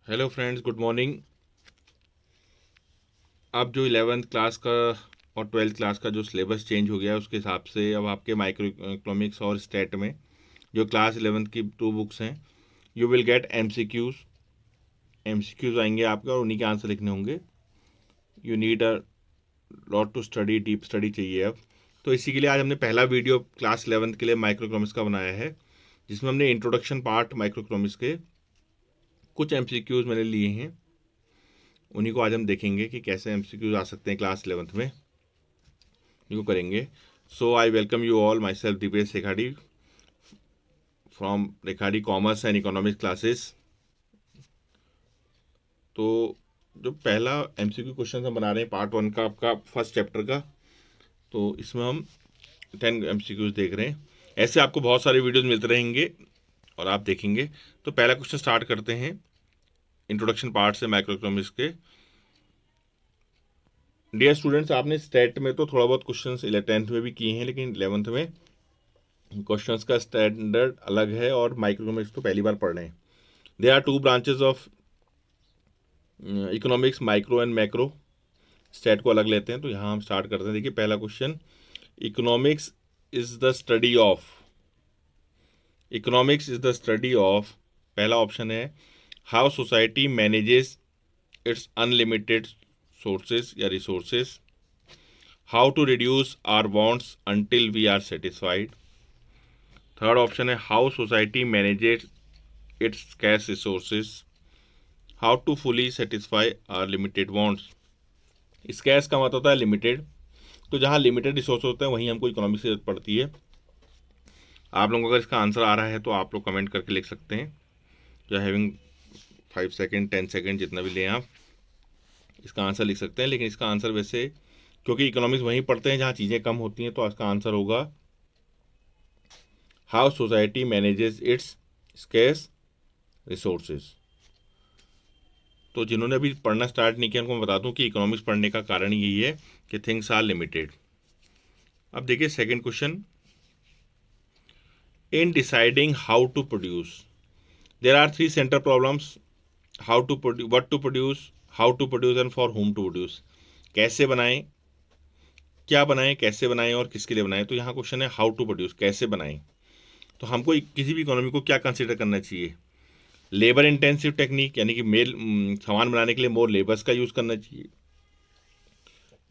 Hello friends, good morning. अब जो 11th class का और 12th क्लास का जो सिलेबस चेंज हो गया है उसके हिसाब से अब आपके माइक्रो इकोनॉमिक्स और स्टेट में जो क्लास 11th की 2 बुक्स हैं, यू विल गेट एमसीक्यूज आएंगे आपके और उन्हीं के आंसर लिखने होंगे। You need a lot to study, deep study चाहिए अब। तो इसी के लिए आज हमने पहला वीडियो क्लास 11th के लिए माइक्रो इकोनॉमिक्स का बनाया है, जिसमें हमने इंट्रोडक्शन पार्ट माइक्रो इकोनॉमिक्स के कुछ एमसीक्यूज मैंने लिए हैं, उन्हीं को आज हम देखेंगे कि कैसे एमसीक्यूज आ सकते हैं क्लास 11th में, इनको करेंगे। So I welcome you all, myself Deepesh Rekhadi from Rekhadi commerce and economics classes. तो जो पहला एमसीक्यू क्वेश्चन हम बना रहे हैं पार्ट 1 का, आपका फर्स्ट चैप्टर का, तो इसमें हम 10 एमसीक्यूज देख रहे हैं। ऐसे आपको बहुत सारे वीडियोज मिलते रहेंगे और आप देखेंगे। तो पहला क्वेश्चन स्टार्ट करते हैं इंट्रोडक्शन पार्ट से माइक्रो इकोनॉमिक्स के। डियर स्टूडेंट्स, आपने स्टेट में तो थोड़ा बहुत क्वेश्चंस 10th में भी किए हैं, लेकिन 11th में क्वेश्चंस का स्टैंडर्ड अलग है और माइक्रो इकोनॉमिक्स तो पहली बार पढ़ रहे हैं। They are 2 branches of economics, micro and macro. State को अलग लेते हैं। तो यहाँ हम स्टार्ट करते हैं। देखिए पहला question, economics is the study of, economics is the study of, पहला ऑप्शन है how society manages its unlimited sources या resources, how to reduce our wants until we are satisfied, third option है how society manages its scarce resources, how to fully satisfy our limited wants. Scarce का मतलब होता है limited, तो जहाँ limited resource होते हैं वहीं हमको इकोनॉमिक्स की जरूरत पड़ती है। आप लोगों को अगर इसका आंसर आ रहा है तो आप लोग कमेंट करके लिख सकते हैं। जो हैविंग 5 सेकेंड 10 सेकेंड जितना भी लें आप इसका आंसर लिख सकते हैं। लेकिन इसका आंसर वैसे, क्योंकि इकोनॉमिक्स वहीं पढ़ते हैं जहाँ चीज़ें कम होती हैं, तो इसका आंसर होगा how society manages it's scarce resources. तो जिन्होंने अभी पढ़ना स्टार्ट नहीं किया उनको मैं बता दूं कि इकोनॉमिक्स पढ़ने का कारण यही है कि थिंग्स आर लिमिटेड। अब देखिए second question, in deciding how to produce there are 3 central problems, how to produce, what to produce, how to produce and for whom to produce. कैसे बनाएं, क्या बनाएं, कैसे बनाएं और किसके लिए बनाएं। तो यहाँ क्वेश्चन है हाउ टू प्रोड्यूस, कैसे बनाएं। तो हमको किसी भी इकोनॉमी को क्या कंसिडर करना चाहिए, लेबर इंटेंसिव टेक्निक यानी कि सामान बनाने के लिए मोर लेबर्स का यूज़ करना चाहिए,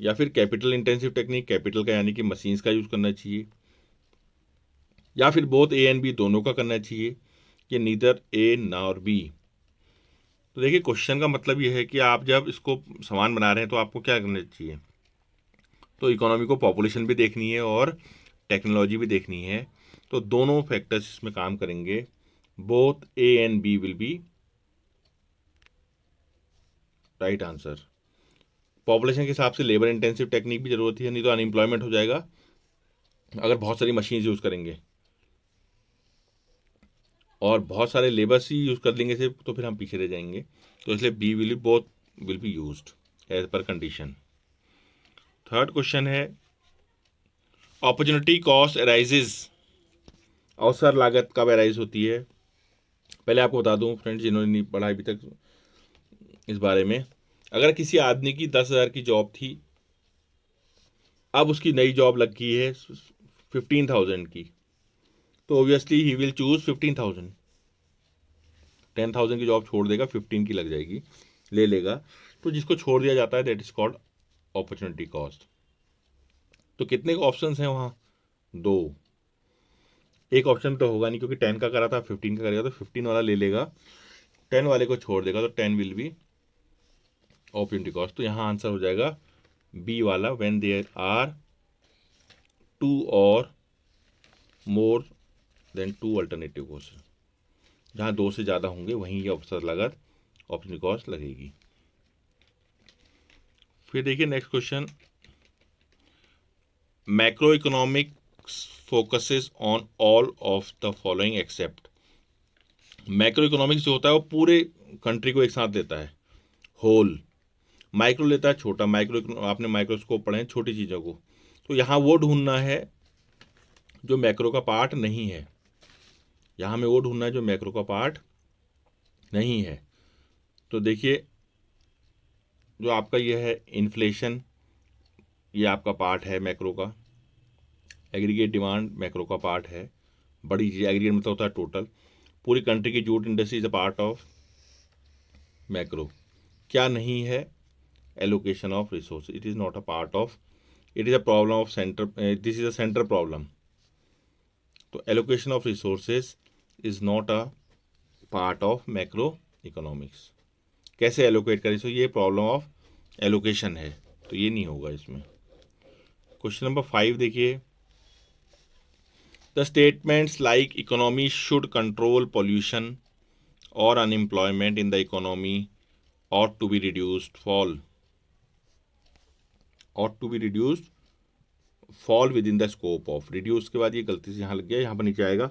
या फिर कैपिटल इंटेंसिव टेक्निक, कैपिटल का यानी कि मशीन्स का यूज़ करना चाहिए, या फिर बोथ ए एंड बी दोनों का करना चाहिए, कि नीदर ए नॉर बी। तो देखिए क्वेश्चन का मतलब ये है कि आप जब इसको सामान बना रहे हैं तो आपको क्या करना चाहिए। तो इकोनॉमी को पॉपुलेशन भी देखनी है और टेक्नोलॉजी भी देखनी है, तो दोनों फैक्टर्स इसमें काम करेंगे। Both A and B will be right answer. Population के हिसाब से लेबर इंटेंसिव टेक्निक भी जरूरत है, नहीं तो अनएम्प्लॉयमेंट हो जाएगा अगर बहुत सारी मशीन यूज़ करेंगे, और बहुत सारे लेबर्स ही यूज़ कर लेंगे सिर्फ, तो फिर हम पीछे रह जाएंगे। तो इसलिए B will both will be used as per condition. Third question है, अपॉर्चुनिटी कॉस्ट अराइजेज, अवसर लागत कब अराइज होती है। पहले आपको बता दूं फ्रेंड्स, जिन्होंने नहीं पढ़ा अभी तक इस बारे में, अगर किसी आदमी की 10,000 की जॉब थी, अब उसकी नई जॉब लग गई है 15,000 की, तो ऑब्वियसली ही विल चूज 15,000। 10,000 की जॉब छोड़ देगा, 15 की लग जाएगी, ले लेगा। तो जिसको छोड़ दिया जाता है that is called opportunity cost. तो कितने ऑप्शन हैं वहाँ, 2। एक ऑप्शन तो होगा नहीं क्योंकि 10 का करा था, 15 का करेगा, तो 15 वाला ले लेगा, 10 वाले को छोड़ देगा, तो 10 विल बी अपॉर्चुनिटी कॉस्ट। तो यहाँ आंसर हो जाएगा बी वाला, व्हेन देयर आर 2 और मोर देन 2 अल्टरनेटिव कॉस्ट। जहाँ 2 से ज़्यादा होंगे वहीं ये अवसर लागत अपॉर्चुनिटी कॉस्ट लगेगी। फिर देखिए next question, macro economics focuses on all of the following except. Macro economics जो होता है वो पूरे कंट्री को एक साथ लेता है, होल। माइक्रो लेता है छोटा, आपने माइक्रोस्कोप पढ़े हैं, छोटी चीज़ों को। तो यहाँ वो ढूंढना है जो मैक्रो का पार्ट नहीं है, यहाँ में वो ढूंढना है जो मैक्रो का पार्ट नहीं है। तो देखिए जो आपका ये है इन्फ्लेशन, ये आपका पार्ट है मैक्रो का। एग्रीगेट डिमांड मैक्रो का पार्ट है, बड़ी चीज़। एग्रीगेट मतलब होता है टोटल। पूरी कंट्री की jute industry is a part of macro. क्या नहीं है? Allocation of resource, it is not a part of, it is a problem of centre, this is a centre problem. तो allocation of resources is not a part of macro economics. कैसे allocate करें? So ये problem of allocation है, तो ये नहीं होगा इसमें। क्वेश्चन नंबर 5 देखिए, the statements like economy should control pollution और unemployment in the economy ought to be reduced, fall, ought to be reduced, fall within the scope of, reduce के बाद ये गलती से यहाँ लग गया, यहाँ पर नीचे आएगा,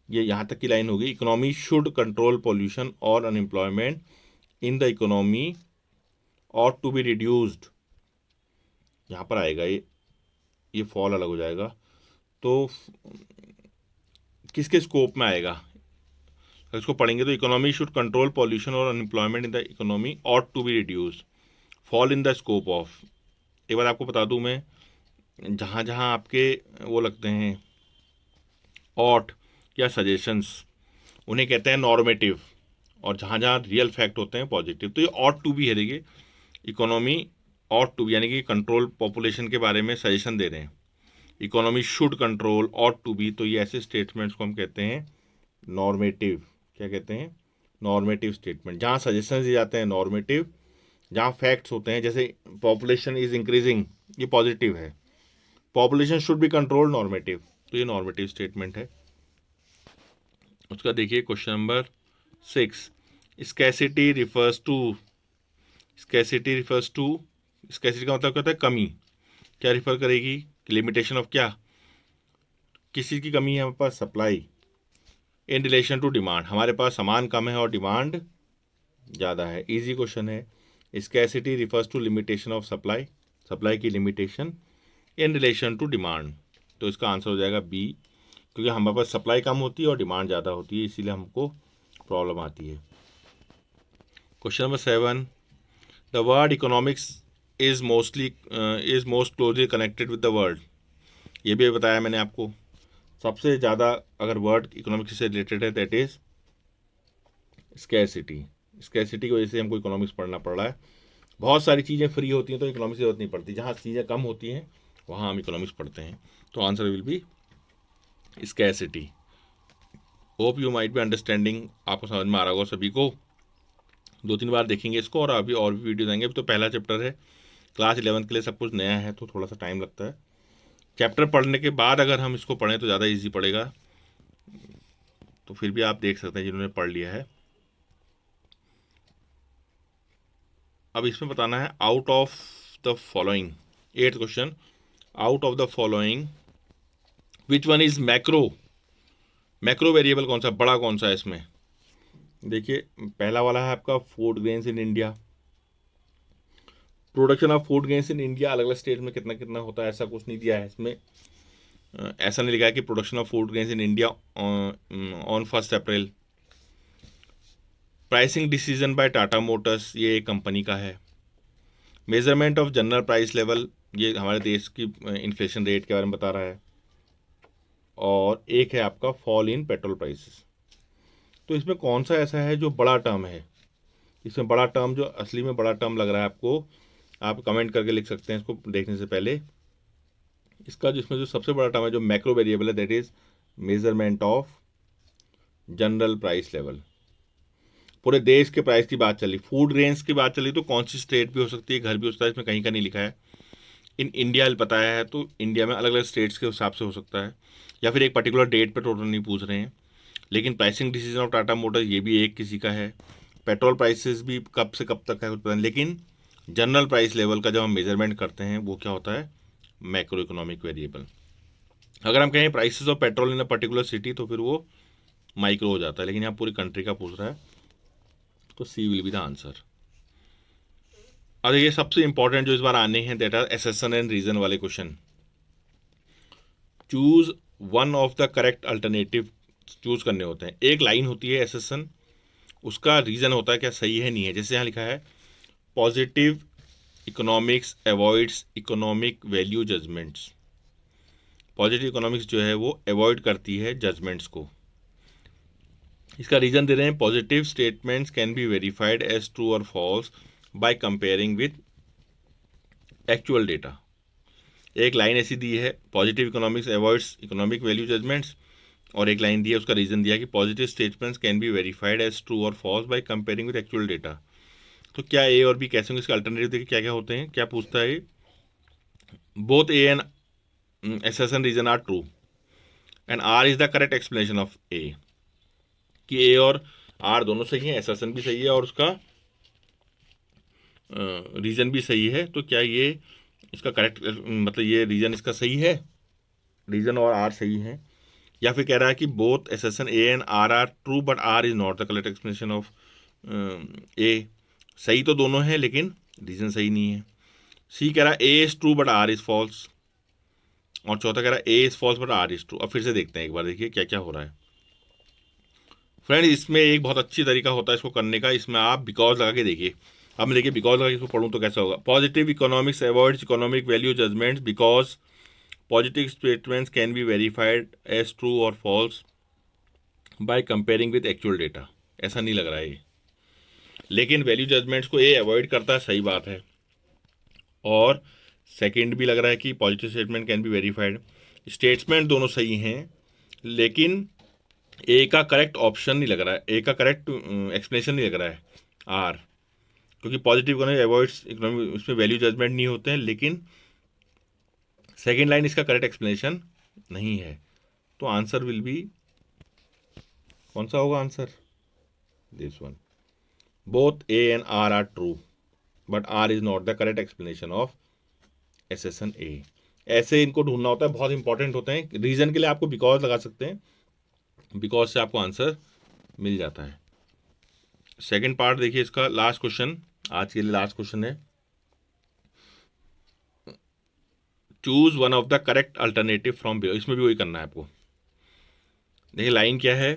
ये यहाँ तक की लाइन होगी। इकोनॉमी शुड कंट्रोल पॉल्यूशन और unemployment in the economy ought to be reduced, यहाँ पर आएगा ये फॉल अलग हो जाएगा। तो किसके स्कोप में आएगा? अगर इसको पढ़ेंगे तो इकोनॉमी शुड कंट्रोल पॉल्यूशन और unemployment in the economy ought to be reduced, fall in the scope of. एक बार आपको बता दूं मैं, जहाँ जहाँ आपके वो लगते हैं ऑट या सजेशंस, उन्हें कहते हैं नॉर्मेटिव, और जहाँ जहाँ रियल फैक्ट होते हैं पॉजिटिव। तो ये ऑट टू बी है। देखिए इकोनॉमी ऑट टू बी यानी कि कंट्रोल पॉपुलेशन के बारे में सजेशन दे रहे हैं। Economy should control ought to be, तो ये ऐसे स्टेटमेंट्स को हम कहते हैं नॉर्मेटिव। क्या कहते हैं? Normative statement. जहाँ सजेशंस दिए जाते हैं नॉर्मेटिव, जहाँ फैक्ट्स होते हैं, जैसे पॉपुलेशन इज इंक्रीजिंग, ये पॉजिटिव है। Population should be control, normative, तो ये नॉर्मेटिव स्टेटमेंट है। उसका देखिए question number 6, scarcity refers to, scarcity refers to, scarcity का मतलब क्या होता है? कमी। क्या रिफर करेगी? लिमिटेशन ऑफ क्या? किसी की कमी है हमारे पास? Supply. In relation to demand, हमारे पास सामान कम है और डिमांड ज़्यादा है। इजी क्वेश्चन है। Scarcity refers to limitation of supply, supply की limitation in relation to demand, तो इसका आंसर हो जाएगा बी, क्योंकि हमारे पास सप्लाई कम होती है और डिमांड ज़्यादा होती है, इसीलिए हमको प्रॉब्लम आती है। Question number 7, the word economics is most closely connected with the world. ये भी बताया मैंने आपको, सबसे ज़्यादा अगर वर्ड इकोनॉमिक्स से रिलेटेड है दैट इज स्कैसिटी। स्कैसिटी की वजह से हमको इकोनॉमिक्स पढ़ना पड़ रहा है। बहुत सारी चीज़ें फ्री होती हैं तो इकोनॉमिक्स की जरूरत नहीं पड़ती, जहाँ चीज़ें कम होती हैं वहाँ हम इकोनॉमिक्स पढ़ते हैं। तो answer will B scarcity. Hope you might be understanding, आपको समझ में आ रहा होगा सभी को। 2-3 बार देखेंगे इसको, और अभी और भी वीडियो आएंगे। अभी तो पहला चैप्टर है, क्लास 11th के लिए सब कुछ नया है, तो थोड़ा सा टाइम लगता है। चैप्टर पढ़ने के बाद अगर हम इसको पढ़ें तो ज़्यादा इजी पड़ेगा, तो फिर भी आप देख सकते हैं जिन्होंने पढ़ लिया है। अब इसमें बताना है out of the following, 8th question, out of the following which one is macro, macro variable कौन सा, बड़ा कौन सा है इसमें? देखिए पहला वाला है आपका food grains in India. Production of food grains in India अलग अलग स्टेट में कितना कितना होता है, ऐसा कुछ नहीं दिया है इसमें। ऐसा नहीं लिखा है कि production of food grains in India on 1 April. Pricing decision by Tata Motors, ये एक कंपनी का है। Measurement of general price level, ये हमारे देश की इन्फ्लेशन रेट के बारे में बता रहा है। और एक है आपका फॉल इन पेट्रोल प्राइसेस। तो इसमें कौन सा ऐसा है जो बड़ा टर्म है? इसमें बड़ा टर्म जो असली में बड़ा टर्म लग रहा है आपको, आप कमेंट करके लिख सकते हैं इसको देखने से पहले। इसका जिसमें जो सबसे बड़ा टर्म है जो मैक्रो वेरिएबल है that is measurement of general price level. पूरे देश के प्राइस की बात चली, फूड रेंज की बात चली, तो कौन सी स्टेट भी हो सकती है, घर भी हो सकता है, इसमें कहीं का नहीं लिखा है। इन इंडिया बताया है, तो इंडिया में अलग अलग स्टेट्स के हिसाब से हो सकता है, या फिर एक पर्टिकुलर डेट पर टोटल नहीं पूछ रहे हैं। लेकिन pricing decision of Tata Motors ये भी एक किसी का है। पेट्रोल प्राइसेस भी कब से कब तक है कुछ पता नहीं, लेकिन जनरल प्राइस लेवल का जब हम मेजरमेंट करते हैं वो क्या होता है? Macro economic variable. अगर हम कहें prices of petrol in a particular city तो फिर वो माइक्रो हो जाता है, लेकिन यहाँ पूरी कंट्री का पूछ रहा है, तो सी विल बी द आंसर। और ये सबसे इंपॉर्टेंट जो इस बार आने हैं दैट आर एसेसन एंड रीजन वाले question. Choose one of the correct alternative choose करने होते हैं। एक लाइन होती है एसेसन उसका रीज़न होता है क्या सही है नहीं है। जैसे यहाँ लिखा है positive economics avoids economic value judgements. Positive economics जो है वो अवॉइड करती है जजमेंट्स को। इसका रीज़न दे रहे हैं positive statements can be verified as true और false by comparing with actual data. एक लाइन ऐसी दी है positive economics avoids economic value judgements, और एक लाइन दी है उसका रीज़न दिया कि positive statements can be verified as true और false by comparing with actual data. तो क्या ए और बी कैसे होंगे, इसके अल्टरनेटिव देखिए क्या क्या होते हैं। क्या पूछता है, both A and assertion reason are true and R is the correct explanation of A, कि ए और आर दोनों सही है, assertion भी सही है और उसका रीजन भी सही है। तो क्या ये इसका करेक्ट मतलब ये रीजन इसका सही है, रीजन और आर सही है। या फिर कह रहा है कि बोथ assertion A and R are true but R is not the correct explanation of A. सही तो दोनों है लेकिन रीजन सही नहीं है। सी कह रहा है A is true but R is false, और चौथा कह रहा है A is false but R is true. अब फिर से देखते हैं एक बार, देखिए क्या क्या हो रहा है। फ्रेंड इसमें एक बहुत अच्छी तरीका होता है इसको करने का, इसमें आप बिकॉज लगा के देखिए। अब मैं देखिए बिकॉज लगा के इसको पढ़ूँ तो कैसा होगा। Positive economics avoids economic value judgements because positive statements can be verified as true और false by comparing with actual data. ऐसा नहीं लग रहा है ये, लेकिन वैल्यू जजमेंट्स को ये अवॉइड करता है, सही बात है। और सेकंड भी लग रहा है कि positive statement can be verified. Statement दोनों सही हैं लेकिन ए का करेक्ट ऑप्शन नहीं लग रहा है, ए का करेक्ट एक्सप्लेनेशन नहीं लग रहा है आर, क्योंकि पॉजिटिव इकोनॉमी अवॉइड्स इकोनॉमी उसमें वैल्यू जजमेंट नहीं होते हैं, लेकिन सेकेंड लाइन इसका करेक्ट एक्सप्लेनेशन नहीं है। तो आंसर विल बी, कौन सा होगा answer, this one. Both A and R are true but R is not the correct explanation of assertion A. ऐसे इनको ढूंढना होता है, बहुत इंपॉर्टेंट होते हैं। रीजन के लिए आपको बिकॉज लगा सकते हैं, बिकॉज से आपको आंसर मिल जाता है। सेकंड पार्ट देखिए इसका, लास्ट क्वेश्चन आज के लिए लास्ट क्वेश्चन है। Choose one of the correct alternative from below. इसमें भी वही करना है आपको। देखिए लाइन क्या है,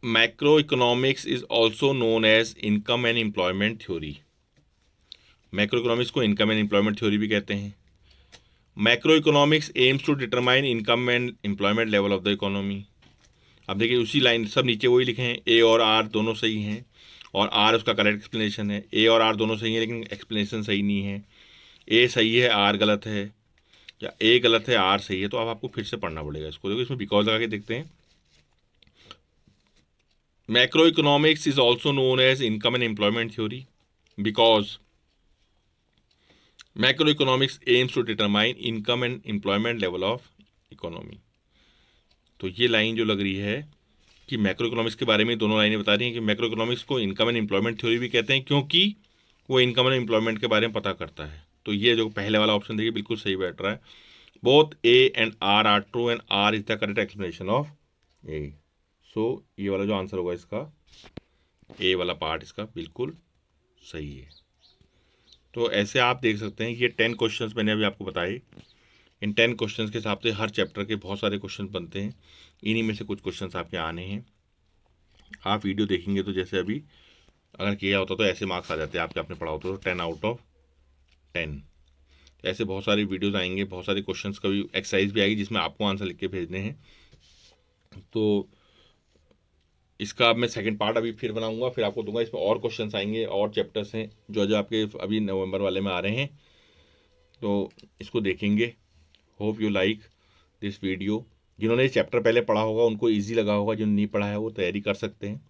macro economics is also known as income and employment theory. Macro economics को इनकम एंड एम्प्लॉयमेंट थ्योरी भी कहते हैं। Macro economics aims to determine income and employment level of the economy. अब देखिए उसी लाइन, सब नीचे वही लिखे हैं, ए और आर दोनों सही हैं और आर उसका करेक्ट एक्सप्लेनेशन है। ए और आर दोनों सही हैं लेकिन एक्सप्लेनेशन सही नहीं है। ए सही है आर गलत है, या ए गलत है आर सही है। तो अब आपको फिर से पढ़ना पड़ेगा इसको। देखो इसमें बिकॉज लगा के देखते हैं। Macro economics is also known as income and employment theory because macro economics aims to determine income and employment level of economy. तो ये लाइन जो लग रही है कि मैक्रो इकोनॉमिक्स के बारे में दोनों लाइनें बता रही हैं कि मैक्रो इकोनॉमिक्स को इनकम एंड एम्प्लॉयमेंट थ्योरी भी कहते हैं क्योंकि वो इनकम एंड एम्प्लॉयमेंट के बारे में पता करता है। तो ये जो पहले वाला ऑप्शन देखिए बिल्कुल सही बैठ रहा है। Both A and R are true and R is the correct explanation of A. So ये वाला जो आंसर होगा इसका, ए वाला पार्ट इसका बिल्कुल सही है। तो ऐसे आप देख सकते हैं ये 10 क्वेश्चंस मैंने अभी आपको बताए। इन 10 क्वेश्चंस के हिसाब से हर चैप्टर के बहुत सारे क्वेश्चन बनते हैं। इन्हीं में से कुछ क्वेश्चंस आपके आने हैं। आप वीडियो देखेंगे तो जैसे अभी अगर किया होता तो ऐसे मार्क्स आ जाते हैं आपके, आपने पढ़ा होता तो 10 आउट ऑफ 10। ऐसे बहुत सारी वीडियोस आएंगे, बहुत सारे क्वेश्चंस का भी एक्सरसाइज भी आएगी जिसमें आपको आंसर लिख के भेजने हैं। तो इसका अब मैं सेकंड पार्ट अभी फिर बनाऊंगा, फिर आपको दूंगा। इसमें और क्वेश्चंस आएंगे और चैप्टर्स हैं जो जो आपके अभी नवंबर वाले में आ रहे हैं, तो इसको देखेंगे। Hope you like this video. जिन्होंने चैप्टर पहले पढ़ा होगा उनको ईजी लगा होगा, जिन्होंने नहीं पढ़ा है वो तैयारी कर सकते हैं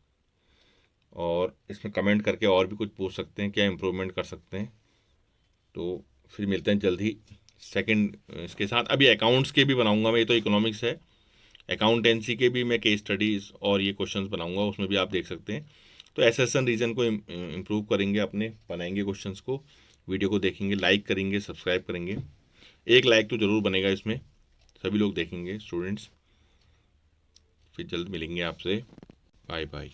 और इसमें कमेंट करके और भी कुछ पूछ सकते हैं क्या इम्प्रूवमेंट कर सकते हैं। तो फिर मिलते हैं जल्द ही सेकंड इसके साथ। अभी अकाउंट्स के भी बनाऊंगा मैं, ये तो इकोनॉमिक्स है, अकाउंटेंसी के भी मैं केस स्टडीज़ और ये क्वेश्चंस बनाऊंगा, उसमें भी आप देख सकते हैं। तो assertion रीजन को इम्प्रूव करेंगे, अपने बनाएंगे क्वेश्चंस को। वीडियो को देखेंगे, लाइक करेंगे, सब्सक्राइब करेंगे। एक लाइक तो ज़रूर बनेगा इसमें, सभी लोग देखेंगे स्टूडेंट्स। फिर जल्द मिलेंगे आपसे। Bye bye.